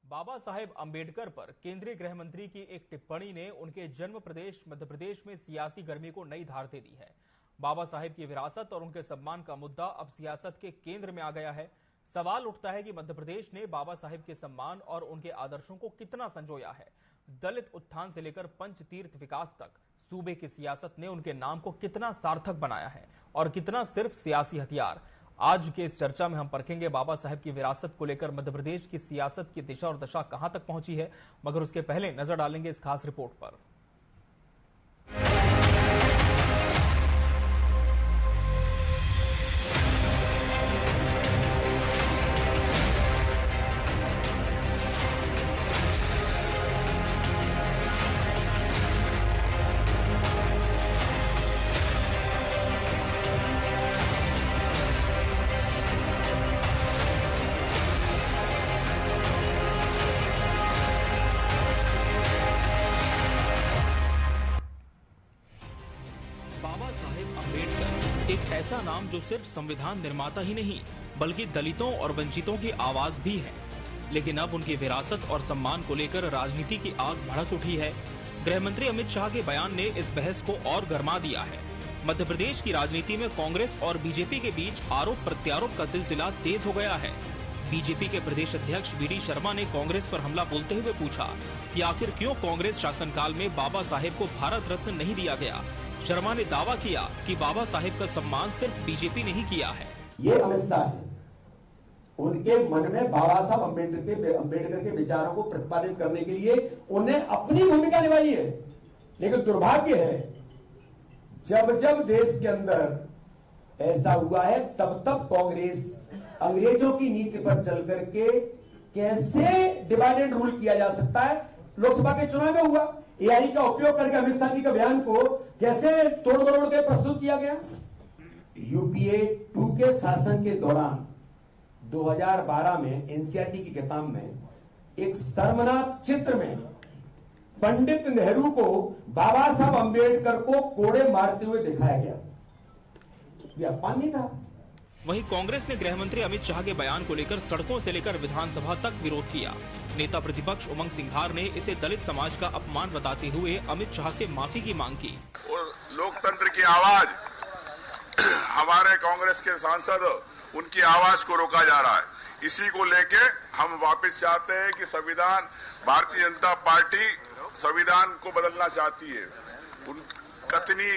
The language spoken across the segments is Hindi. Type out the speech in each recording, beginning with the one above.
बाबा साहेब अंबेडकर पर केंद्रीय गृह मंत्री की एक टिप्पणी ने उनके जन्म प्रदेश मध्य प्रदेश में सियासी गर्मी को नई धार दे दी है। बाबा साहेब की विरासत और उनके सम्मान का मुद्दा अब सियासत के केंद्र में आ गया है। सवाल उठता है कि मध्य प्रदेश ने बाबा साहेब के सम्मान और उनके आदर्शों को कितना संजोया है। दलित उत्थान से लेकर पंचतीर्थ विकास तक सूबे की सियासत ने उनके नाम को कितना सार्थक बनाया है और कितना सिर्फ सियासी हथियार। आज के इस चर्चा में हम परखेंगे बाबा साहेब की विरासत को लेकर मध्य प्रदेश की सियासत की दिशा और दशा कहां तक पहुंची है, मगर उसके पहले नजर डालेंगे इस खास रिपोर्ट पर। बाबा साहेब अंबेडकर एक ऐसा नाम जो सिर्फ संविधान निर्माता ही नहीं बल्कि दलितों और वंचितों की आवाज भी है। लेकिन अब उनकी विरासत और सम्मान को लेकर राजनीति की आग भड़क उठी है। गृह मंत्री अमित शाह के बयान ने इस बहस को और गर्मा दिया है। मध्य प्रदेश की राजनीति में कांग्रेस और बीजेपी के बीच आरोप प्रत्यारोप का सिलसिला तेज हो गया है। बीजेपी के प्रदेश अध्यक्ष वी.डी. शर्मा ने कांग्रेस पर हमला बोलते हुए पूछा कि आखिर क्यों कांग्रेस शासनकाल में बाबा साहेब को भारत रत्न नहीं दिया गया। शर्मा ने दावा किया कि बाबा साहेब का सम्मान सिर्फ बीजेपी ने ही किया है। ये अमित शाह है, उनके मन में बाबा साहब अंबेडकर के विचारों को प्रतिपादित करने के लिए उन्हें अपनी भूमिका निभाई है। लेकिन दुर्भाग्य है, जब जब देश के अंदर ऐसा हुआ है तब तब कांग्रेस अंग्रेजों की नीति पर चल करके कैसे डिवाइडेड रूल किया जा सकता है। लोकसभा के चुनाव में हुआ, एआई का उपयोग करके अमित शाह जी के बयान को कैसे तोड़ मरोड़ के प्रस्तुत किया गया। यूपीए 2 के शासन के दौरान 2012 में एनसीईआरटी की किताब में एक शर्मनाक चित्र में पंडित नेहरू को बाबा साहब अंबेडकर को कोड़े मारते हुए दिखाया गया। यह अपमान नहीं था। वहीं कांग्रेस ने गृह मंत्री अमित शाह के बयान को लेकर सड़कों से लेकर विधानसभा तक विरोध किया। नेता प्रतिपक्ष उमंग सिंघार ने इसे दलित समाज का अपमान बताते हुए अमित शाह से माफी की मांग की। और लोकतंत्र की आवाज, हमारे कांग्रेस के सांसद, उनकी आवाज को रोका जा रहा है। इसी को लेके हम वापस चाहते हैं कि संविधान, भारतीय जनता पार्टी संविधान को बदलना चाहती है। उन कथनी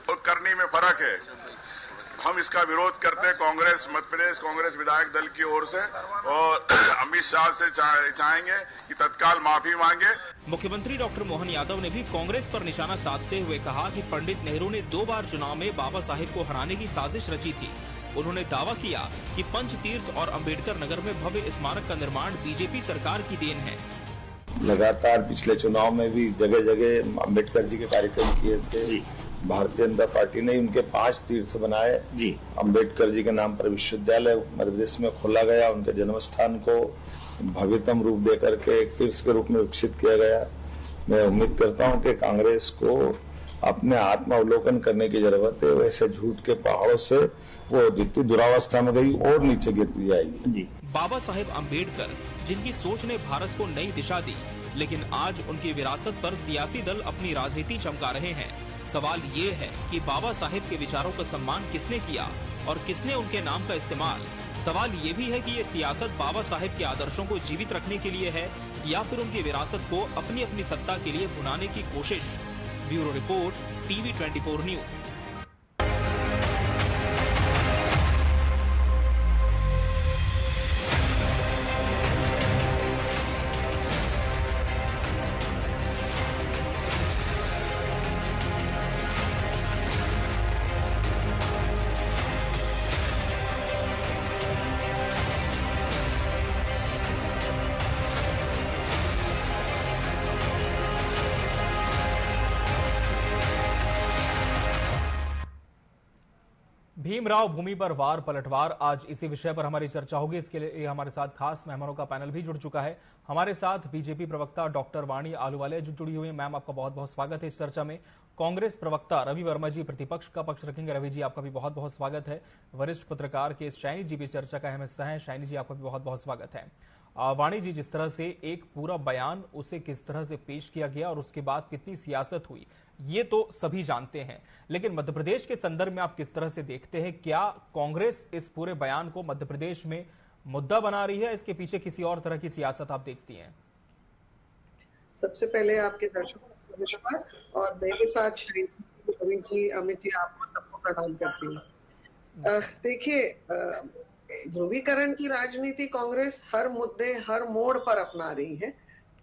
और करनी में फर्क है। हम इसका विरोध करते हैं कांग्रेस, मध्य प्रदेश कांग्रेस विधायक दल की ओर से, और अमित शाह से चाहेंगे कि तत्काल माफी मांगे। मुख्यमंत्री डॉक्टर मोहन यादव ने भी कांग्रेस पर निशाना साधते हुए कहा कि पंडित नेहरू ने 2 बार चुनाव में बाबा साहेब को हराने की साजिश रची थी। उन्होंने दावा किया कि पंचतीर्थ और अंबेडकर नगर में भव्य स्मारक का निर्माण बीजेपी सरकार की देन है। लगातार पिछले चुनाव में भी जगह जगह अंबेडकर जी के कार्यक्रम किए थे। भारतीय जनता पार्टी ने उनके 5 तीर्थ बनाए जी। अंबेडकर जी के नाम पर विश्वविद्यालय मध्य प्रदेश में खोला गया। उनके जन्म स्थान को भव्यतम रूप देकर के एक तीर्थ के रूप में विकसित किया गया। मैं उम्मीद करता हूं कि कांग्रेस को अपने आत्मावलोकन करने की जरूरत है। वैसे झूठ के पहाड़ों से वो जितनी दुरावस्था में गई और नीचे गिरती जाएगी जी। बाबा साहेब अंबेडकर, जिनकी सोच ने भारत को नई दिशा दी, लेकिन आज उनकी विरासत पर सियासी दल अपनी राजनीति चमका रहे हैं। सवाल ये है कि बाबा साहेब के विचारों का सम्मान किसने किया और किसने उनके नाम का इस्तेमाल। सवाल ये भी है कि ये सियासत बाबा साहेब के आदर्शों को जीवित रखने के लिए है या फिर उनकी विरासत को अपनी अपनी सत्ता के लिए भुनाने की कोशिश। Bureau report, TV 24 news. Bhimrao भूमि पर वार पलटवार, आज इसी विषय पर हमारी चर्चा होगी। इसके लिए हमारे साथ खास मेहमानों का पैनल भी जुड़ चुका है। हमारे साथ बीजेपी प्रवक्ता डॉक्टर वाणी आलूवालिया जुड़ी हुई है। मैम, आपका बहुत बहुत स्वागत है इस चर्चा में। कांग्रेस प्रवक्ता रवि वर्मा जी प्रतिपक्ष का पक्ष रखेंगे। रवि जी, आपका भी बहुत बहुत स्वागत है। वरिष्ठ पत्रकार के शाइनी जी भी चर्चा का अहम हिस्सा है। शाइनी जी, आपका भी बहुत बहुत स्वागत है। वाणी जी, जिस तरह से एक पूरा बयान उसे किस तरह से पेश किया गया और उसके बाद कितनी सियासत हुई, ये तो सभी जानते हैं, लेकिन मध्य प्रदेश के संदर्भ में आप किस तरह से देखते हैं? क्या कांग्रेस इस पूरे बयान को मध्य प्रदेश में मुद्दा बना रही है? इसके पीछे किसी और तरह की सियासत आप देखती हैं? सबसे पहले आपके दर्शकों को नमस्कार और मेरे साथ श्री रवि जी, अमित जी, आपको सबको प्रणाम करती हूँ। देखिए, ध्रुवीकरण की राजनीति कांग्रेस हर मुद्दे, हर मोड़ पर अपना रही है।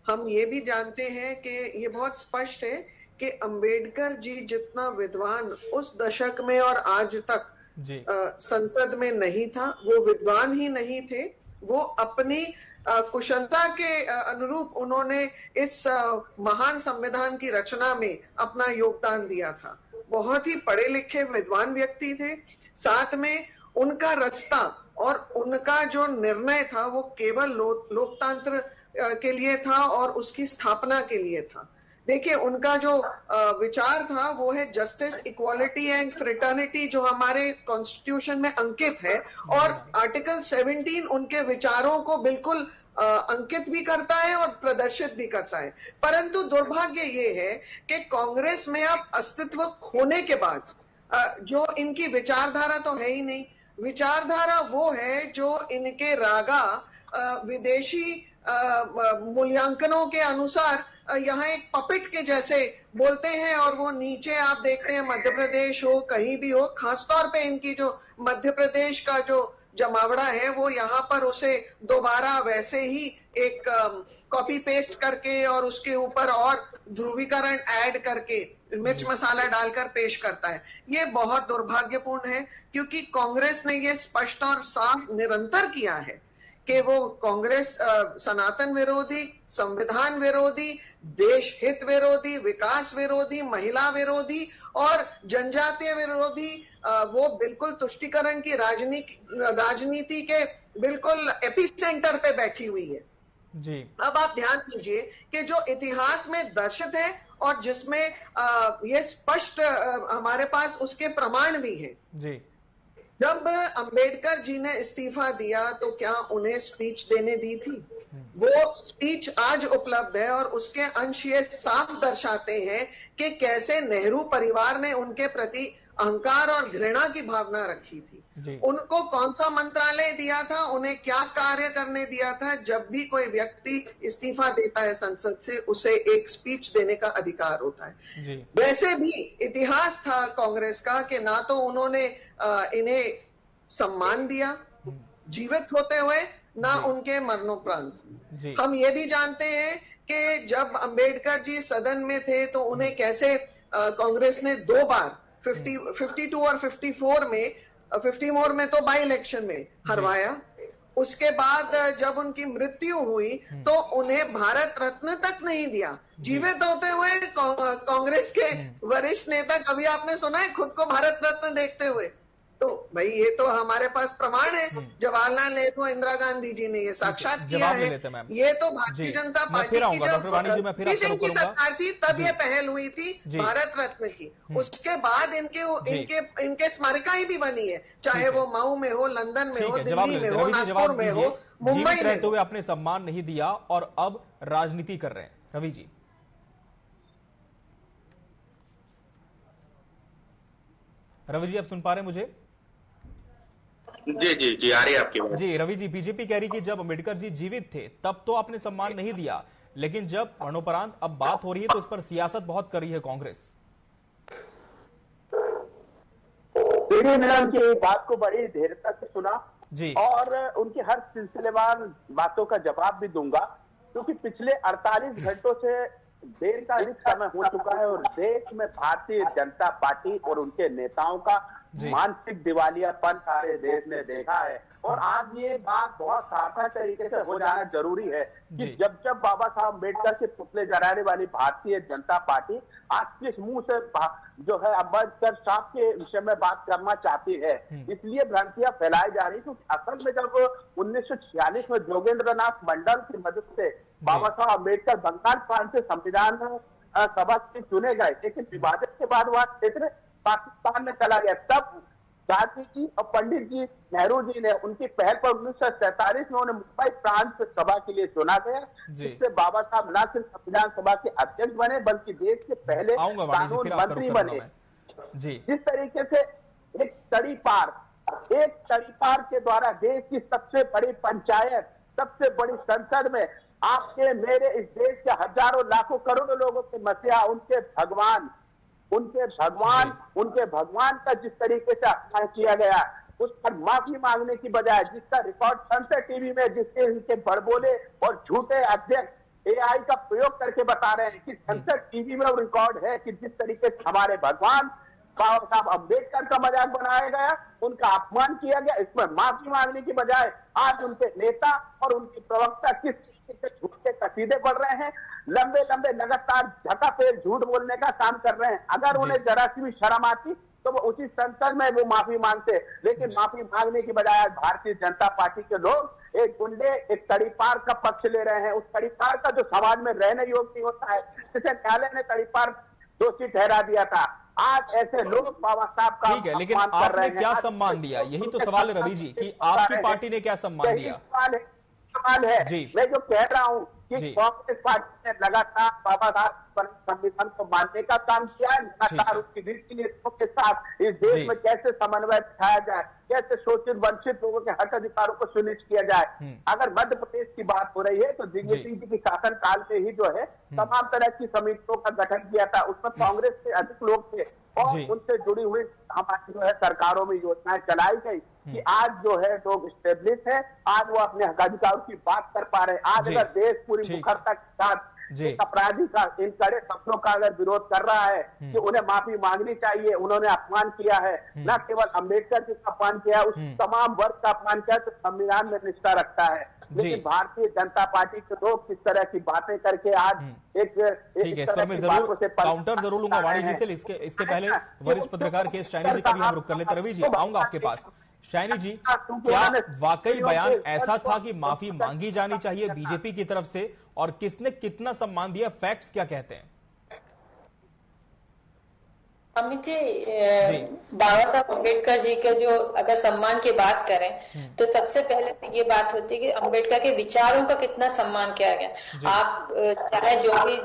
हम ये भी जानते हैं कि ये बहुत स्पष्ट है कि अंबेडकर जी जितना विद्वान उस दशक में और आज तक संसद में नहीं था, वो विद्वान ही नहीं थे, वो अपनी कुशलता के अनुरूप उन्होंने इस महान संविधान की रचना में अपना योगदान दिया था। बहुत ही पढ़े लिखे विद्वान व्यक्ति थे, साथ में उनका रास्ता और उनका जो निर्णय था वो केवल लोकतंत्र के लिए था और उसकी स्थापना के लिए था। देखिए, उनका जो विचार था वो है जस्टिस, इक्वालिटी एंड फ्रेटर्निटी, जो हमारे कॉन्स्टिट्यूशन में अंकित है, और आर्टिकल 17 उनके विचारों को बिल्कुल अंकित भी करता है और प्रदर्शित भी करता है। परंतु दुर्भाग्य ये है कि कांग्रेस में अब अस्तित्व खोने के बाद जो इनकी विचारधारा तो है ही नहीं। विचारधारा वो है जो इनके रागा विदेशी मूल्यांकनों के अनुसार यहाँ एक पपेट के जैसे बोलते हैं, और वो नीचे आप देखते हैं मध्य प्रदेश हो, कहीं भी हो, खासतौर पे इनकी जो मध्य प्रदेश का जो जमावड़ा है वो यहाँ पर उसे दोबारा वैसे ही एक कॉपी पेस्ट करके और उसके ऊपर और ध्रुवीकरण ऐड करके मिर्च मसाला डालकर पेश करता है। ये बहुत दुर्भाग्यपूर्ण है, क्योंकि कांग्रेस ने ये स्पष्ट और साफ निरंतर किया है कि वो कांग्रेस सनातन विरोधी, संविधान विरोधी, देश हित विरोधी, विकास विरोधी, महिला विरोधी और जनजातीय विरोधी, वो बिल्कुल तुष्टीकरण की राजनीति के बिल्कुल एपिसेंटर पे बैठी हुई है जी। अब आप ध्यान दीजिए कि जो इतिहास में दर्शित है और जिसमें ये स्पष्ट हमारे पास उसके प्रमाण भी है जी। जब अंबेडकर जी ने इस्तीफा दिया तो क्या उन्हें स्पीच देने दी थी? वो स्पीच आज उपलब्ध है और उसके अंश ये साफ दर्शाते हैं कि कैसे नेहरू परिवार ने उनके प्रति अहंकार और घृणा की भावना रखी थी। उनको कौन सा मंत्रालय दिया था, उन्हें क्या कार्य करने दिया था। जब भी कोई व्यक्ति इस्तीफा देता है संसद से, उसे एक स्पीच देने का अधिकार होता है। वैसे भी इतिहास था कांग्रेस का कि ना तो उन्होंने इन्हें सम्मान दिया जीवित होते हुए, ना उनके मरणोपरांत। हम ये भी जानते हैं कि जब अंबेडकर जी सदन में थे तो उन्हें कैसे कांग्रेस ने 2 बार 52 और 54 में तो बाई इलेक्शन में हरवाया। उसके बाद जब उनकी मृत्यु हुई तो उन्हें भारत रत्न तक नहीं दिया। जीवित होते हुए कांग्रेस के वरिष्ठ नेता, कभी आपने सुना है खुद को भारत रत्न देखते हुए? तो भाई ये तो हमारे पास प्रमाण है। जवाहरलाल नेहरू, इंदिरा गांधी जी ने ये साक्षात किया है। ये तो भारतीय जनता पार्टी की जब सिंह की सरकार थी तब ये पहल हुई थी भारत रत्न की। उसके बाद इनके स्मारिकाएं भी बनी है, चाहे वो मऊ में हो, लंदन में हो, दिल्ली में हो, नागपुर में हो, मुंबई में रहते हुए अपने सम्मान नहीं दिया और अब राजनीति कर रहे हैं। रवि जी, आप सुन पा रहे हैं मुझे? जी आ रही है आपकी बात। जी रवि जी, बीजेपी कह रही कि जब अंबेडकर जी जीवित थे तब तो आपने सम्मान नहीं दिया, लेकिन जब मरणोपरांत अब बात हो रही है तो इस पर सियासत बहुत कर रही है कांग्रेस। मैडम की बात को बड़ी धैर्यता से सुना जी, और उनकी हर सिलसिलेवार बातों का जवाब भी दूंगा, क्योंकि पिछले 48 घंटों से देर का अधिक समय हो चुका है और देश में भारतीय जनता पार्टी और उनके नेताओं का मानसिक दिवालियापन सारे देश ने देखा है। और आज ये बात बहुत सार्थक तरीके से हो जाना जरूरी है कि जब जब बाबा साहब अम्बेडकर के पुतले जलाने वाली भारतीय जनता पार्टी आज किस मुंह से जो है अम्बेडकर साहब के विषय में बात करना चाहती है, इसलिए भ्रांतियां फैलाई जा रही। क्योंकि असल में जब 1946 में जोगेंद्र नाथ मंडल की मदद से बाबा साहब अम्बेडकर बंगाल प्रांत से संविधान सभा से चुने गए, लेकिन विभाजन के बाद वह क्षेत्र पाकिस्तान में चला गया। तब गांधी जी और पंडित जी नेहरू जी ने उनकी पहल पर 1947 में उन्हें मुंबई प्रांत सभा के लिए चुना गया, जिससे बाबा साहब न सिर्फ संविधान सभा के अध्यक्ष बने बल्कि देश के पहले कानून मंत्री बने। जिस तरीके से एक तड़ी पार के द्वारा देश की सबसे बड़ी पंचायत, सबसे बड़ी संसद में आपके मेरे इस देश के हजारों लाखों करोड़ों लोगों के मसीहा, उनके भगवान का जिस तरीके से अपमान किया गया, उस पर माफी मांगने की बजाय जिसका रिकॉर्ड संसद टीवी में जिसके इनके बड़बोले और झूठे अध्यक्ष एआई का प्रयोग करके बता रहे हैं कि संसद टीवी में वो रिकॉर्ड है कि जिस तरीके से हमारे भगवान बाबा साहब अम्बेडकर का मजाक बनाया गया, उनका अपमान किया गया, इसमें माफी मांगने की बजाय आज उनके नेता और उनके प्रवक्ता किस तरीके से झूठ के कसीदे पढ़ रहे हैं, लंबे लगातार झकाफेर झूठ बोलने का काम कर रहे हैं। अगर उन्हें जरा सी भी शर्म आती तो वो उसी संसद में वो माफी मांगते, लेकिन माफी मांगने की बजाय आज भारतीय जनता पार्टी के लोग एक गुंडे, एक तड़ीपार का पक्ष ले रहे हैं। उस तड़ीपार का जो समाज में रहने योग्य नहीं होता है, जिसे न्यायालय ने तड़ीपार दोषी ठहरा दिया था, आज ऐसे लोग बाबा साहब का ठीक है, लेकिन आपने क्या सम्मान दिया? यही तो सवाल है रवि जी कि आपकी पार्टी ने क्या सम्मान दिया? सवाल है मैं जो कह रहा हूँ कि कांग्रेस पार्टी ने लगातार बाबा साहब संविधान को मानने का काम किया है, लगातार उसकी रीति नीतियों के साथ इस देश में कैसे समन्वय दिखाया जाए, कैसे शोषित वंचित लोगों के हक अधिकारों को सुनिश्चित किया जाए। अगर मध्य प्रदेश की बात हो रही है तो दिग्विजय सिंह जी की शासन काल से ही जो है तमाम तरह की समितियों का गठन किया था, उसमें कांग्रेस से अधिक लोग थे और उनसे जुड़ी हुई हमारी जो है सरकारों में योजनाएं चलाई गई कि आज जो है लोग स्टेब्लिश है, आज वो अपने हक अधिकारों की बात कर पा रहे हैं। आज अगर देश पूरी मुखरता के साथ अपराधी का इन कड़े शब्दों का अगर विरोध कर रहा है कि उन्हें माफी मांगनी चाहिए, उन्होंने अपमान किया है, न केवल अम्बेडकर जी का अपमान किया, उस तमाम वर्ग का अपमान किया तो संविधान में निष्ठा रखता है। लेकिन भारतीय जनता पार्टी के लोग किस तरह की बातें करके आज ठीक है, इस पर मैं जरूर काउंटर जरूर लूंगा वाणी जी से। इसके पहले वरिष्ठ पत्रकार के शाइनी जी का भी हम रुक कर लेते। रवि जी आऊंगा आपके पास। शाइनी जी, क्या वाकई बयान ऐसा था कि माफी मांगी जानी चाहिए बीजेपी की तरफ से, और किसने कितना सम्मान दिया? फैक्ट्स क्या कहते हैं? अमित जी, बाबा साहब अम्बेडकर जी के जो अगर सम्मान की बात करें तो सबसे पहले तो ये बात होती है कि अम्बेडकर के विचारों का कितना सम्मान किया गया। आप चाहे जो भी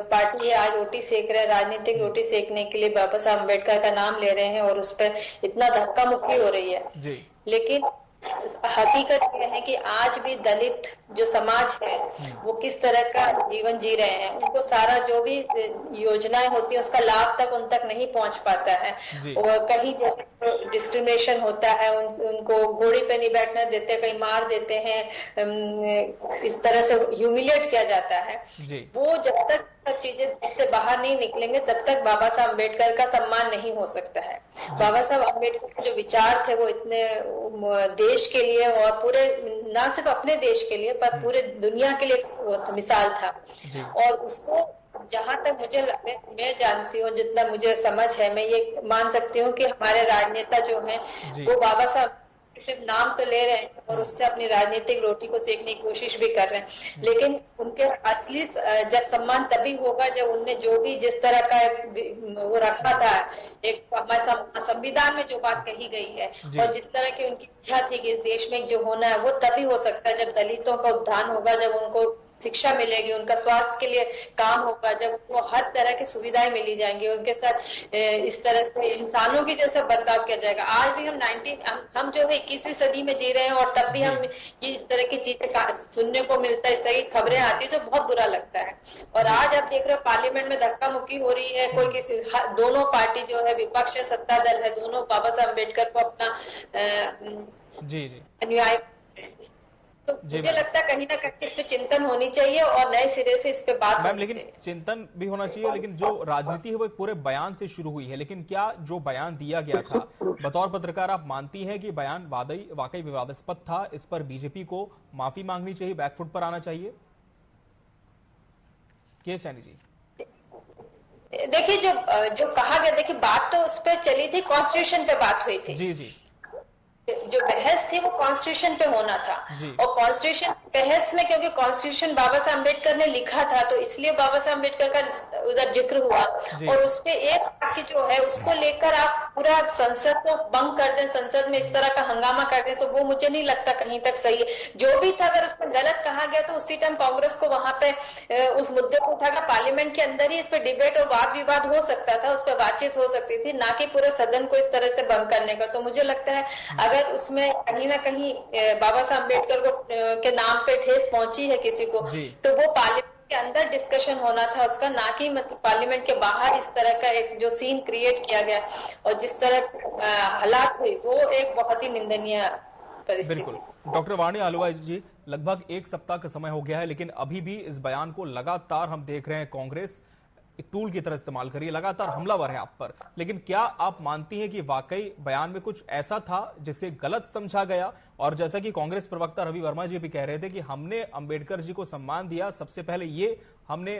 पार्टी है आज रोटी सेक रहे, राजनीतिक रोटी सेकने के लिए बाबा साहब अम्बेडकर का नाम ले रहे हैं और उस पर इतना धक्का मुक्की हो रही है, लेकिन हकीकत यह है कि आज भी दलित जो समाज है वो किस तरह का जीवन जी रहे हैं। उनको सारा जो भी योजनाएं होती है उसका लाभ तक उन तक नहीं पहुंच पाता है, और कहीं जगह डिस्क्रिमिनेशन होता है, उनको घोड़ी पे नहीं बैठने देते, कहीं मार देते हैं, इस तरह से ह्यूमिलेट किया जाता है। वो जब तक चीजें इससे बाहर नहीं निकलेंगे तब तक बाबा साहब अम्बेडकर का सम्मान नहीं हो सकता है। बाबा साहब अम्बेडकर के जो विचार थे वो इतने देश के लिए और पूरे ना सिर्फ अपने देश के लिए पर पूरे दुनिया के लिए मिसाल था। और उसको जहां तक मुझे मैं जानती हूँ, जितना मुझे समझ है, मैं ये मान सकती हूँ कि हमारे राजनेता जो हैं वो बाबा साहब सिर्फ नाम तो ले रहे हैं और उससे अपनी राजनीतिक रोटी को सेकने की कोशिश भी कर रहे हैं, लेकिन उनके असली जब सम्मान तभी होगा जब उनने जो भी जिस तरह का वो रखा था, एक हमारे संविधान में जो बात कही गई है और जिस तरह की उनकी इच्छा थी कि इस देश में जो होना है वो तभी हो सकता है जब दलितों का उत्थान होगा, जब उनको शिक्षा मिलेगी, उनका स्वास्थ्य के लिए काम होगा, जब उनको हर तरह की सुविधाएं मिली जाएंगी, उनके साथ इस तरह से इंसानों की जैसा बर्ताव किया जाएगा। आज भी हम जो है 21वीं सदी में जी रहे हैं और तब भी हम ये इस तरह की चीजें सुनने को मिलता है, इस तरह की खबरें आती है तो बहुत बुरा लगता है। और आज आप देख रहे हो पार्लियामेंट में धक्का मुक्की हो रही है, कोई किसी दोनों पार्टी जो है विपक्ष है, सत्ता दल है, दोनों बाबा साहब अम्बेडकर को अपना अनुयायी, तो मुझे लगता है कहीं ना कहीं इस पे चिंतन होनी चाहिए और नए सिरे से इस पे बात होनी लेकिन चाहिए। चिंतन भी होना चाहिए, लेकिन जो राजनीति है वो एक पूरे बयान से शुरू हुई है। लेकिन क्या जो बयान दिया गया था, बतौर पत्रकार आप मानती हैं कि बयान वाकई विवादास्पद था, इस पर बीजेपी को माफी मांगनी चाहिए, बैकफुट पर आना चाहिए? के सैनी जी, देखिए जो कहा गया, देखिए बात तो उस पर चली थी, कॉन्स्टिट्यूशन पे बात हुई थी। जी जी, जो बहस थी वो कॉन्स्टिट्यूशन पे होना था, और कॉन्स्टिट्यूशन बहस में क्योंकि कॉन्स्टिट्यूशन बाबा साहब अम्बेडकर ने लिखा था तो इसलिए बाबा साहब अम्बेडकर का उधर जिक्र हुआ, और उसपे एक पार्टी जो है उसको लेकर आप पूरा संसद को भंग कर दें, संसद में इस तरह का हंगामा कर दें, तो वो मुझे नहीं लगता कहीं तक सही है। जो भी था अगर उसमें गलत कहा गया तो उसी टाइम कांग्रेस को वहां पे उस मुद्दे को उठाकर पार्लियामेंट के अंदर ही इस पे डिबेट और वाद विवाद हो सकता था, उस पर बातचीत हो सकती थी, ना कि पूरे सदन को इस तरह से भंग करने का। तो मुझे लगता है अगर उसमें कहीं ना कहीं बाबा साहब अम्बेडकर को के नाम पे ठेस पहुंची है किसी को, तो वो पार्लियामेंट के अंदर डिस्कशन होना था उसका, ना कि मतलब पार्लियामेंट के बाहर इस तरह का एक जो सीन क्रिएट किया गया और जिस तरह हालात हुए वो एक बहुत ही निंदनीय परिस्थिति। बिल्कुल। डॉक्टर वाणी आलूवालिया जी, लगभग एक सप्ताह का समय हो गया है, लेकिन अभी भी इस बयान को लगातार हम देख रहे हैं कांग्रेस एक टूल की तरह इस्तेमाल करिए, लगातार हमलावर है आप पर। लेकिन क्या आप मानती हैं कि वाकई बयान में कुछ ऐसा था जिसे गलत समझा गया? और जैसा कि कांग्रेस प्रवक्ता रवि वर्मा जी भी कह रहे थे कि हमने अंबेडकर जी को सम्मान दिया, सबसे पहले ये हमने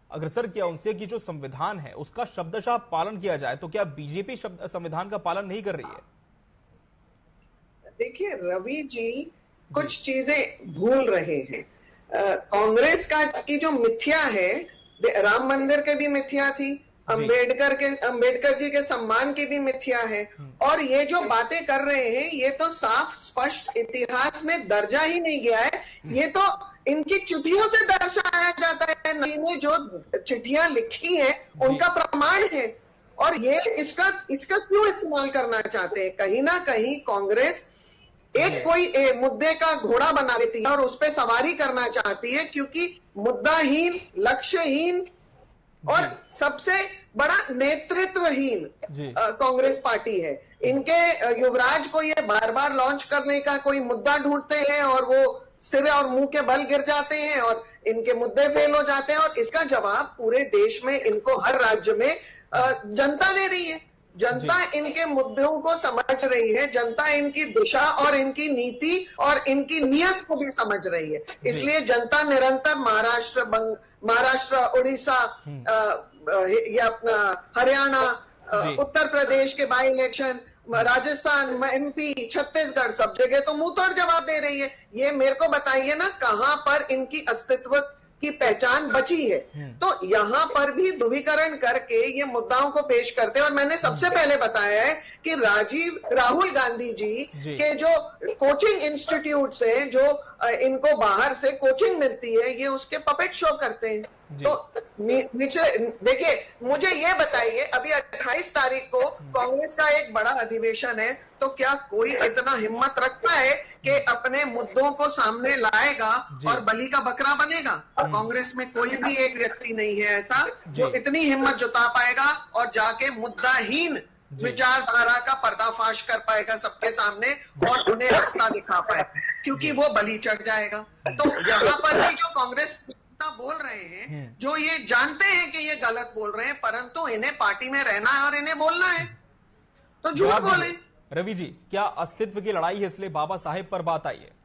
अग्रसर किया उनसे कि जो संविधान है उसका शब्दशः पालन किया जाए, तो क्या बीजेपी संविधान का पालन नहीं कर रही है? देखिए रवि जी कुछ चीजें भूल रहे हैं। कांग्रेस की जो मिथ्या है, राम मंदिर के भी मिथ्या थी, अंबेडकर जी के सम्मान की भी मिथ्या है, और ये जो बातें कर रहे हैं ये तो साफ स्पष्ट इतिहास में दर्जा ही नहीं गया है, ये तो इनकी चिट्ठियों से दर्शाया जाता है। इन्होंने जो चिट्ठियां लिखी हैं उनका प्रमाण है, और ये इसका क्यों इस्तेमाल करना चाहते हैं? कहीं ना कहीं कांग्रेस एक कोई मुद्दे का घोड़ा बना लेती है और उस पर सवारी करना चाहती है, क्योंकि मुद्दाहीन, लक्ष्यहीन और सबसे बड़ा नेतृत्वहीन कांग्रेस पार्टी है। इनके युवराज को ये बार बार लॉन्च करने का कोई मुद्दा ढूंढते हैं और वो सिर और मुंह के बल गिर जाते हैं और इनके मुद्दे फेल हो जाते हैं, और इसका जवाब पूरे देश में इनको हर राज्य में जनता दे रही है। जनता इनके मुद्दों को समझ रही है, जनता इनकी दिशा और इनकी नीति और इनकी नियत को भी समझ रही है। इसलिए जनता निरंतर महाराष्ट्र, उड़ीसा या अपना हरियाणा, उत्तर प्रदेश के by election, Rajasthan, MP, Chhattisgarh, सब जगह तो मुंह तोड़ जवाब दे रही है। ये मेरे को बताइए ना कहां पर इनकी अस्तित्व की पहचान बची है? तो यहां पर भी ध्रुवीकरण करके ये मुद्दाओं को पेश करते हैं। और मैंने सबसे पहले बताया है कि राहुल गांधी जी के जो कोचिंग इंस्टीट्यूट से जो इनको बाहर से कोचिंग मिलती है, ये उसके पपेट शो करते हैं। तो नीचे देखिए, मुझे ये बताइए, अभी 28 तारीख को कांग्रेस का एक बड़ा अधिवेशन है, तो क्या कोई इतना हिम्मत रखता है कि अपने मुद्दों को सामने लाएगा और बलि का बकरा बनेगा? कांग्रेस में कोई भी एक व्यक्ति नहीं है ऐसा जो इतनी हिम्मत जुटा पाएगा और जाके मुद्दाहीन विचारधारा का पर्दाफाश कर पाएगा सबके सामने और उन्हें रास्ता दिखा पाएगा, क्योंकि वो बलि चढ़ जाएगा। तो यहाँ पर भी जो कांग्रेस बोल रहे हैं, जो ये जानते हैं कि ये गलत बोल रहे हैं, परंतु इन्हें पार्टी में रहना है और इन्हें बोलना है, तो झूठ बोले। रवि जी, क्या अस्तित्व की लड़ाई है इसलिए बाबा साहेब पर बात आई है?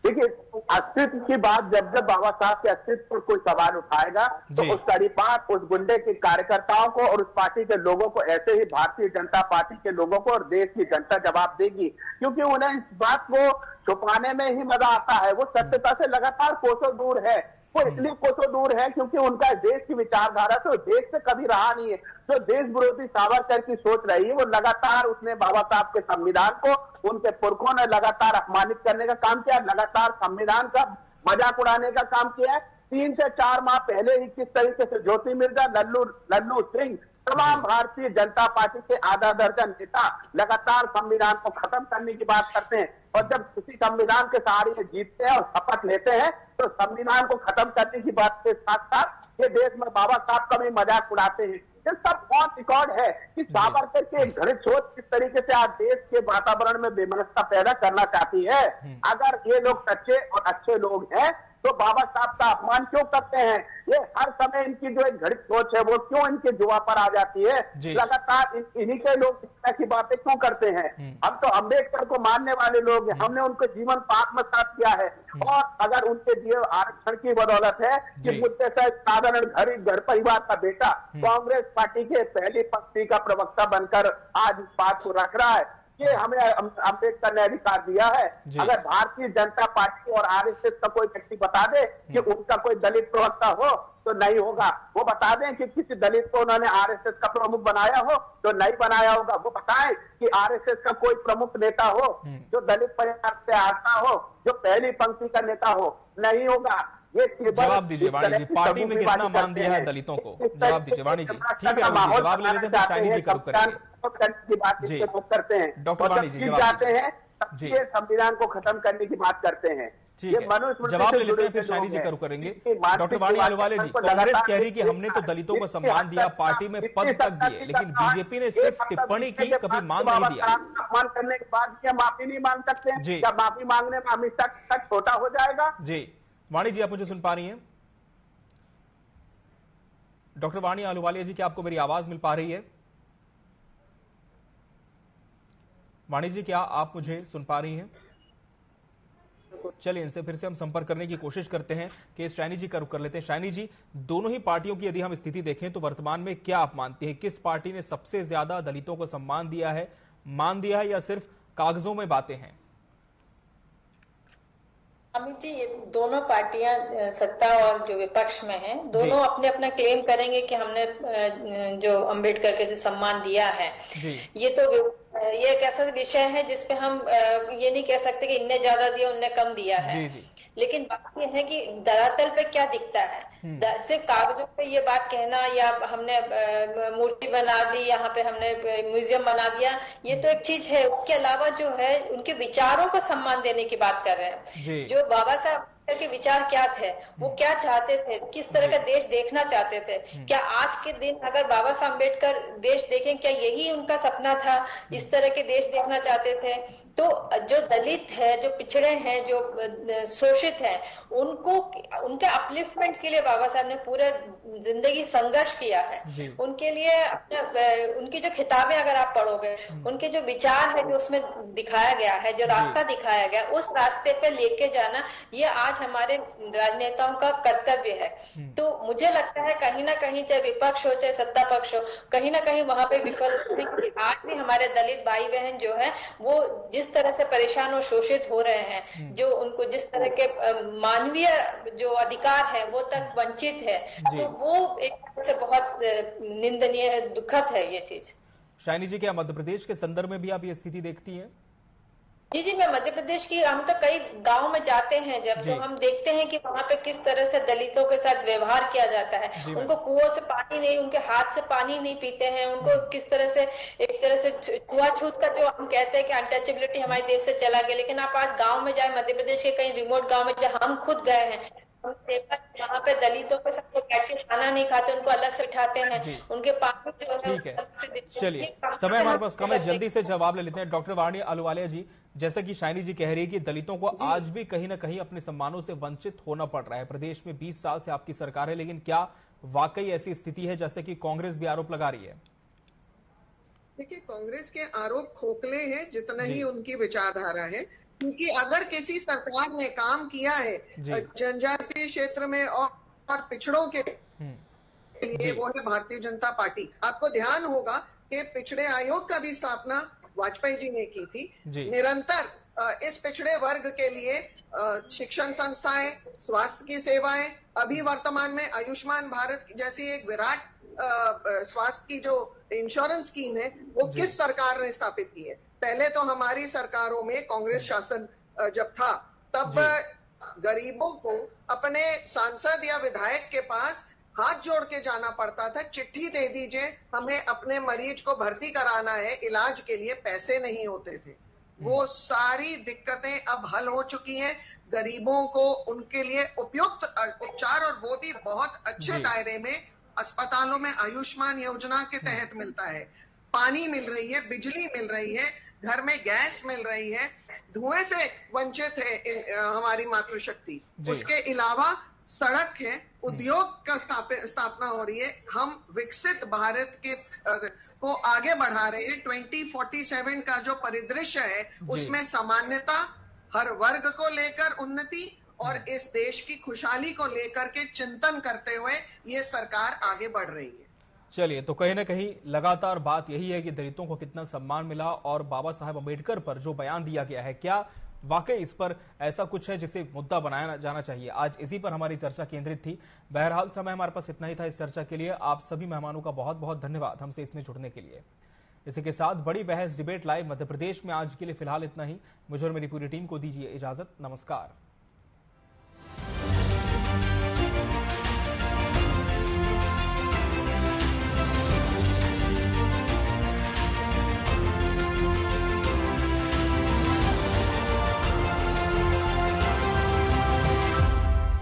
देखिए, अस्तित्व की बात जब बाबा साहब के अस्तित्व पर कोई सवाल उठाएगा तो उसका रिपोर्ट उस गुंडे के कार्यकर्ताओं को और उस पार्टी के लोगों को, ऐसे ही भारतीय जनता पार्टी के लोगों को और देश की जनता जवाब देगी, क्योंकि उन्हें इस बात को छुपाने में ही मजा आता है। वो सत्यता से लगातार कोसों दूर है। वो इसलिए कोसों दूर है क्योंकि उनका देश की विचारधारा तो देश से कभी रहा नहीं है। जो देश विरोधी सावरकर की सोच रही है, वो लगातार उसने बाबा साहब के संविधान को, उनके पुरखों ने लगातार अपमानित करने का काम किया, लगातार संविधान का मजाक उड़ाने का काम किया है। 3 से 4 माह पहले ही किस तरीके से ज्योति मिर्जा, लल्लू सिंह, तमाम भारतीय जनता पार्टी के आधा दर्जन नेता लगातार संविधान को खत्म करने की बात करते हैं, और जब किसी संविधान के सहारे जीतते हैं और शपथ लेते हैं तो संविधान को खत्म करने की बात के साथ साथ ये देश में बाबा साहब का भी मजाक उड़ाते हैं। ये सब ऑन रिकॉर्ड है कि सावरकर की घृणित सोच किस तरीके से आज देश के वातावरण में बेमनस्ता पैदा करना चाहती है। अगर ये लोग सच्चे और अच्छे लोग हैं तो बाबा साहब का अपमान क्यों करते हैं? ये हर समय इनकी जो एक घृणित सोच है वो क्यों इनके जुआ पर आ जाती है? लगातार इन्हीं के लोग इस तरह की बातें क्यों करते हैं? हम तो अंबेडकर को मानने वाले लोग हैं, हमने उनको जीवन पर आत्मसात किया है, और अगर उनके दिए आरक्षण की बदौलत है कि मुझसे साधारण घर परिवार का बेटा कांग्रेस पार्टी के पहली पंक्ति का प्रवक्ता बनकर आज इस बात को रख रहा है, ये हमें अम्बेडकर ने अधिकार दिया है। अगर भारतीय जनता पार्टी और आरएसएस का कोई व्यक्ति बता दे कि उनका कोई दलित प्रवक्ता हो तो नहीं होगा। वो बता दें कि किसी दलित को उन्होंने आरएसएस का प्रमुख बनाया हो तो नहीं बनाया होगा। वो बताएं कि आरएसएस का कोई प्रमुख नेता हो जो दलित परिवार से आता हो, जो पहली पंक्ति का नेता हो, नहीं होगा। ये जवाब दीजिए वाणी जी, पार्टी में कितना मान दिया है दलितों को? जवाब दीजिए वाणी जी। ठीक है, जवाब ले लेते हैं, शायनी जी का रुख करेंगे। की बात करते हैं डॉक्टर वाणी जी, जाते हैं संविधान को खत्म करने की बात करते हैं। ठीक है, जवाब ले लेते हैं, फिर शायनी जी का रुख करेंगे। डॉक्टर वाणी आलूवालिया जी, कांग्रेस कह रही कि हमने तो दलितों को सम्मान दिया, पार्टी में पद तक दिए, लेकिन बीजेपी ने सिर्फ टिप्पणी की, कभी मान नहीं दिया। सम्मान करने के बाद क्या माफी नहीं मांग सकते? क्या माफी मांगने में अमित शाह छोटा हो जाएगा? जी वाणी जी, आप मुझे सुन पा रही हैं? डॉक्टर वाणी आलूवालिया जी, क्या आपको मेरी आवाज मिल पा रही है? वाणी जी, क्या आप मुझे सुन पा रही हैं? चलिए, इनसे फिर से हम संपर्क करने की कोशिश करते हैं कि शाइनी जी का रुख कर लेते हैं। शाइनी जी, दोनों ही पार्टियों की यदि हम स्थिति देखें तो वर्तमान में क्या आप मानती हैं, किस पार्टी ने सबसे ज्यादा दलितों को सम्मान दिया है, मान दिया है, या सिर्फ कागजों में बातें हैं? अमित जी, ये दोनों पार्टियां सत्ता और जो विपक्ष में हैं, दोनों अपने अपना क्लेम करेंगे कि हमने जो अम्बेडकर के सम्मान दिया है। ये तो ये एक ऐसा विषय है जिसपे हम ये नहीं कह सकते कि इनने ज्यादा दिया उनने कम दिया है। लेकिन बात यह है कि धरातल पे क्या दिखता है। सिर्फ कागजों पे ये बात कहना या हमने मूर्ति बना दी, यहाँ पे हमने म्यूजियम बना दिया, ये तो एक चीज है। उसके अलावा जो है उनके विचारों को सम्मान देने की बात कर रहे हैं। जो बाबा साहब के विचार क्या थे, वो क्या चाहते थे, किस तरह का देश देखना चाहते थे, क्या आज के दिन अगर बाबा साहब अम्बेडकर देश देखें, क्या यही उनका सपना था, इस तरह के देश देखना चाहते थे? तो जो दलित है, जो पिछड़े हैं, जो शोषित हैं, उनको उनके अपलिफ्टमेंट के लिए बाबा साहब ने पूरे जिंदगी संघर्ष किया है। उनके लिए उनकी जो किताबें अगर आप पढ़ोगे, उनके जो विचार है जो उसमें दिखाया गया है, जो रास्ता दिखाया गया, उस रास्ते पे लेके जाना ये आज हमारे राजनेताओं का कर्तव्य है। तो मुझे लगता है कहीं ना कहीं, चाहे विपक्ष हो चाहे सत्ता पक्ष हो, कहीं ना कहीं वहां पे विफल हुई। आज भी हमारे दलित भाई बहन जो है वो जिस तरह से परेशान और शोषित हो रहे हैं, जो उनको जिस तरह के मानवीय जो अधिकार है वो तक वंचित है, तो वो एक तरह से बहुत निंदनीय, दुखद है ये चीज। शाइनी जी, क्या मध्य प्रदेश के संदर्भ में भी आप ये स्थिति देखती हैं? जी, मैं मध्य प्रदेश की, हम तो कई गांव में जाते हैं जब, तो हम देखते हैं कि वहां पे किस तरह से दलितों के साथ व्यवहार किया जाता है। उनको कुओं से पानी नहीं, उनके हाथ से पानी नहीं पीते हैं, उनको किस तरह से एक तरह से छुआछूत का जो हम कहते हैं कि अनटचेबिलिटी हमारे देश से चला गया। लेकिन आप आज गाँव में जाए, मध्य प्रदेश के कई रिमोट गाँव में जहाँ हम खुद गए हैं, वहाँ पे दलितों के साथ बैठ के खाना नहीं खाते, उनको अलग से बिठाते हैं, उनके पानी। ठीक है, चलिए, समय हमारे पास कम है, जल्दी से जवाब ले लेते हैं। डॉक्टर वाणी आलूवालिया जी, जैसा कि शाइनी जी कह रही है कि दलितों को आज भी कहीं ना कहीं अपने सम्मानों से वंचित होना पड़ रहा है। प्रदेश में 20 साल से आपकी सरकार है, लेकिन क्या वाकई ऐसी स्थिति है जैसे कि कांग्रेस भी आरोप लगा रही है? देखिए, कांग्रेस के आरोप खोखले हैं जितना ही उनकी विचारधारा है। क्योंकि अगर किसी सरकार ने काम किया है जनजातीय क्षेत्र में और पिछड़ों के लिए, वो है भारतीय जनता पार्टी। आपको ध्यान होगा कि पिछड़े आयोग का भी स्थापना वाजपेयी जी ने की थी। निरंतर इस पिछड़े वर्ग के लिए शिक्षण संस्थाएं, स्वास्थ्य की सेवाएं, अभी वर्तमान में आयुष्मान भारत जैसी एक विराट स्वास्थ्य की जो इंश्योरेंस स्कीम है, वो किस सरकार ने स्थापित की है? पहले तो हमारी सरकारों में कांग्रेस शासन जब था, तब गरीबों को अपने सांसद या विधायक के पास हाथ जोड़ के जाना पड़ता था, चिट्ठी दे दीजिए, हमें अपने मरीज को भर्ती कराना है, इलाज के लिए पैसे नहीं होते थे। वो सारी दिक्कतें अब हल हो चुकी हैं। गरीबों को उनके लिए उपयुक्त उपचार, और वो भी बहुत अच्छे दायरे में अस्पतालों में आयुष्मान योजना के तहत मिलता है। पानी मिल रही है, बिजली मिल रही है, घर में गैस मिल रही है, धुएं से वंचित है हमारी मातृशक्ति। उसके अलावा सड़क है, उद्योग का स्थापना हो रही है। हम विकसित भारत के को आगे बढ़ा रहे हैं। 2047 का जो परिदृश्य है, उसमें सामान्यता, हर वर्ग को लेकर उन्नति और इस देश की खुशहाली को लेकर के चिंतन करते हुए ये सरकार आगे बढ़ रही है। चलिए, तो कहीं ना कहीं लगातार बात यही है कि दलितों को कितना सम्मान मिला और बाबा साहेब अम्बेडकर पर जो बयान दिया गया है, क्या वाकई इस पर ऐसा कुछ है जिसे मुद्दा बनाया जाना चाहिए। आज इसी पर हमारी चर्चा केंद्रित थी। बहरहाल समय हमारे पास इतना ही था इस चर्चा के लिए। आप सभी मेहमानों का बहुत बहुत धन्यवाद हमसे इसमें जुड़ने के लिए। इसी के साथ बड़ी बहस डिबेट लाइव मध्य प्रदेश में आज के लिए फिलहाल इतना ही। मुझे और मेरी पूरी टीम को दीजिए इजाजत। नमस्कार।